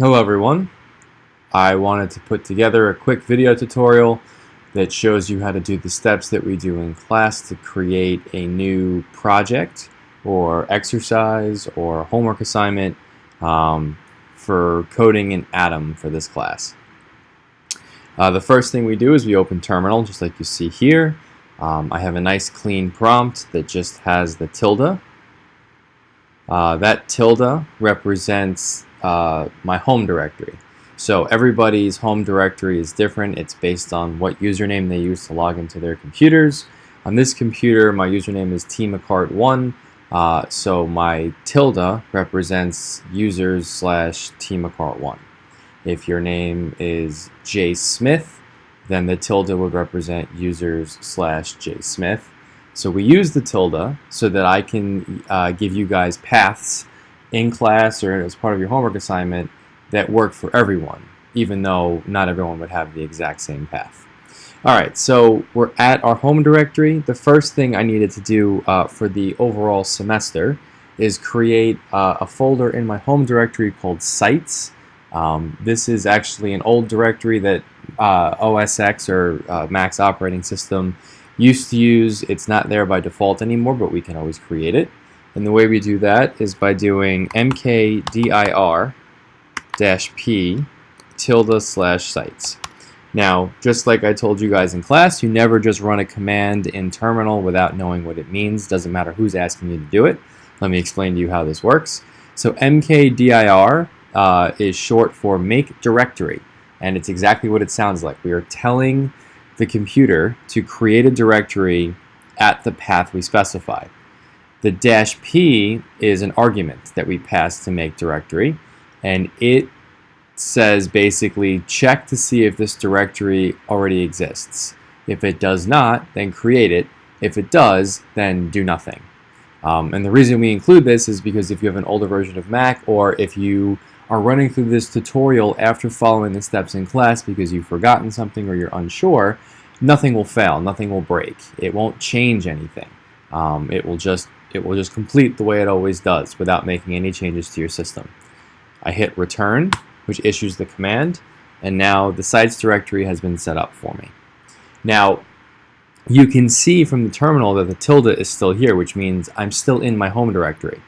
Hello everyone. I wanted to put together a quick video tutorial that shows you how to do the steps that we do in class to create a new project or exercise or homework assignment for coding in Atom for this class. The first thing we do is we open Terminal, just like you see here. I have a nice clean prompt that just has the tilde. That tilde represents my home directory. So everybody's home directory is different. It's based on what username they use to log into their computers. On this computer, my username is tmccart1, so my tilde represents users/tmccart1. If your name is jsmith, then the tilde would represent users/jsmith. So we use the tilde so that I can give you guys paths in class or as part of your homework assignment that work for everyone, even though not everyone would have the exact same path. Alright, so we're at our home directory. The first thing I needed to do for the overall semester is create a folder in my home directory called Sites. This is actually an old directory that OS X or Mac's operating system used to use. It's not there by default anymore, but we can always create it. And the way we do that is by doing mkdir-p tilde/sites. Now, just like I told you guys in class, you never just run a command in Terminal without knowing what it means. Doesn't matter who's asking you to do it. Let me explain to you how this works. So mkdir is short for make directory, and it's exactly what it sounds like. We are telling the computer to create a directory at the path we specify. The -p is an argument that we pass to make directory, and it says basically check to see if this directory already exists. If it does not, then create it. If it does, then do nothing. And the reason we include this is because if you have an older version of Mac, or if you are running through this tutorial after following the steps in class because you've forgotten something or you're unsure, nothing will fail, nothing will break. It won't change anything. It will just complete the way it always does without making any changes to your system. I hit return, which issues the command, and now the sites directory has been set up for me. Now, you can see from the terminal that the tilde is still here, which means I'm still in my home directory.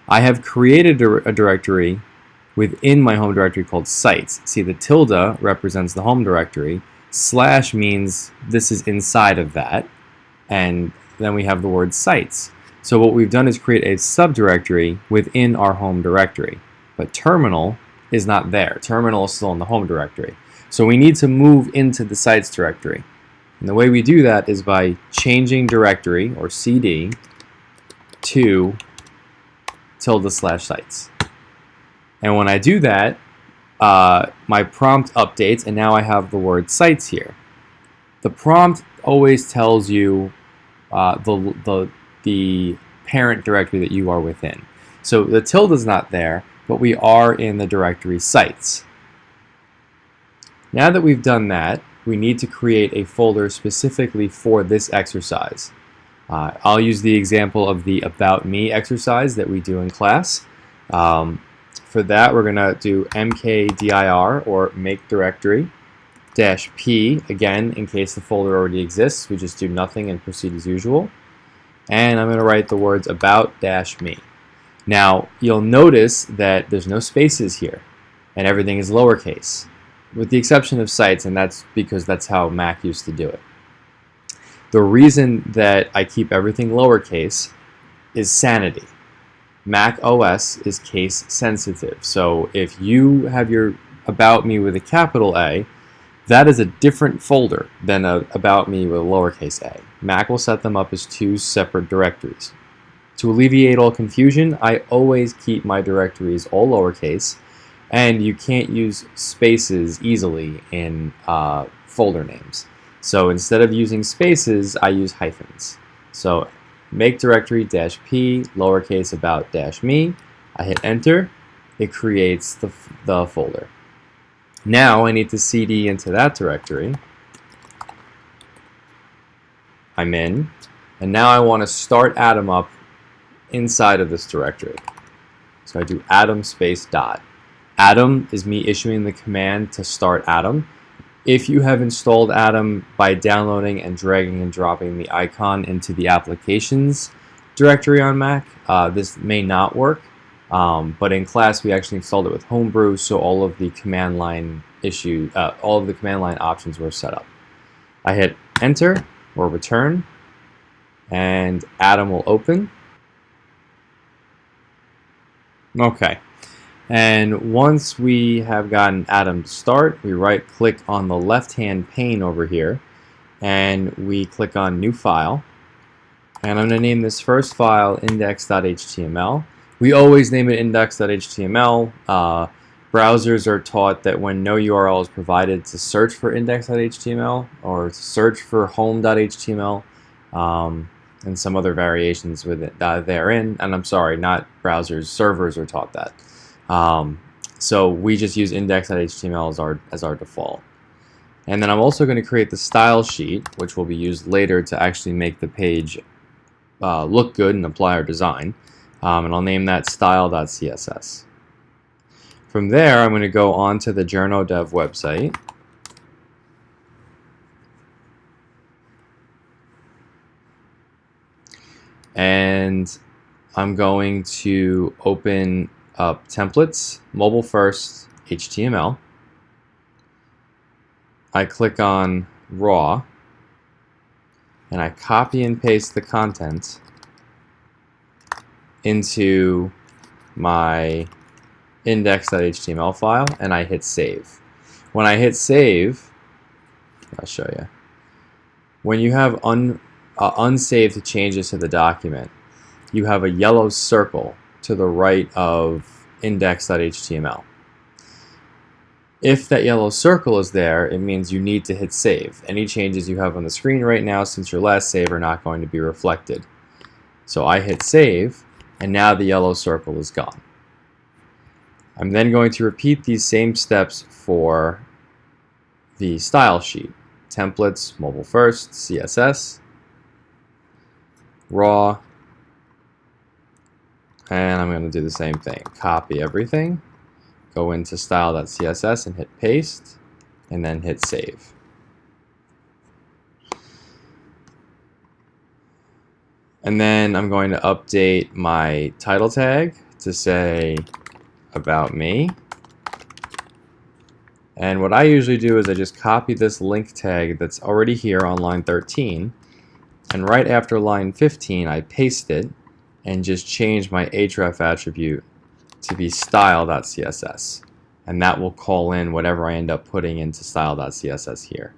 I have created a directory within my home directory called sites. See, the tilde represents the home directory, / means this is inside of that, and then we have the word sites. So what we've done is create a subdirectory within our home directory, but terminal is not there. Terminal is still in the home directory. So we need to move into the sites directory. And the way we do that is by changing directory, or cd, to tilde/sites. And when I do that, my prompt updates, and now I have the word sites here. The prompt always tells you the parent directory that you are within. So the tilde is not there, but we are in the directory sites. Now that we've done that, we need to create a folder specifically for this exercise. I'll use the example of the About Me exercise that we do in class. For that, we're going to do mkdir, or make directory, -p, again, in case the folder already exists. We just do nothing and proceed as usual. And I'm going to write the words about-me. Now, you'll notice that there's no spaces here, and everything is lowercase, with the exception of sites, and that's because that's how Mac used to do it. The reason that I keep everything lowercase is sanity. Mac OS is case sensitive, so if you have your About Me with a capital A, that is a different folder than a About Me with a lowercase a. Mac will set them up as two separate directories. To alleviate all confusion, I always keep my directories all lowercase, and you can't use spaces easily in folder names. So instead of using spaces, I use hyphens. So make directory -p lowercase about-me. I hit enter. It creates the folder. Now I need to cd into that directory. I'm in, and now I want to start Atom up inside of this directory. So I do Atom space dot. Atom is me issuing the command to start Atom. If you have installed Atom by downloading and dragging and dropping the icon into the applications directory on Mac, this may not work. But in class, we actually installed it with Homebrew, so all of the command line options were set up. I hit Enter or Return, and Atom will open. Okay. And once we have gotten Atom to start, we right-click on the left-hand pane over here, and we click on New File. And I'm going to name this first file index.html. We always name it index.html. Browsers are taught that when no URL is provided to search for index.html or to search for home.html, and some other variations with it therein. And I'm sorry, not browsers, servers are taught that. So we just use index.html as our default. And then I'm also going to create the style sheet, which will be used later to actually make the page look good and apply our design. And I'll name that style.css. From there, I'm going to go on to the Journodev website. And I'm going to open up templates, mobile first, HTML. I click on raw, and I copy and paste the content into my index.html file, and I hit save. When I hit save, I'll show you. When you have unsaved changes to the document, you have a yellow circle to the right of index.html. If that yellow circle is there, it means you need to hit save. Any changes you have on the screen right now since your last save are not going to be reflected. So I hit save, and now the yellow circle is gone. I'm then going to repeat these same steps for the style sheet. Templates, mobile first, CSS, raw, and I'm going to do the same thing. Copy everything, go into style.css and hit paste, and then hit save. And then I'm going to update my title tag to say about me. And what I usually do is I just copy this link tag that's already here on line 13, and right after line 15 I paste it and just change my href attribute to be style.css, and that will call in whatever I end up putting into style.css here.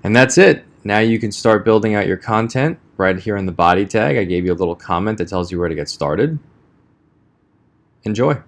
And that's it. Now you can start building out your content. Right here in the body tag I gave you a little comment that tells you where to get started. Enjoy.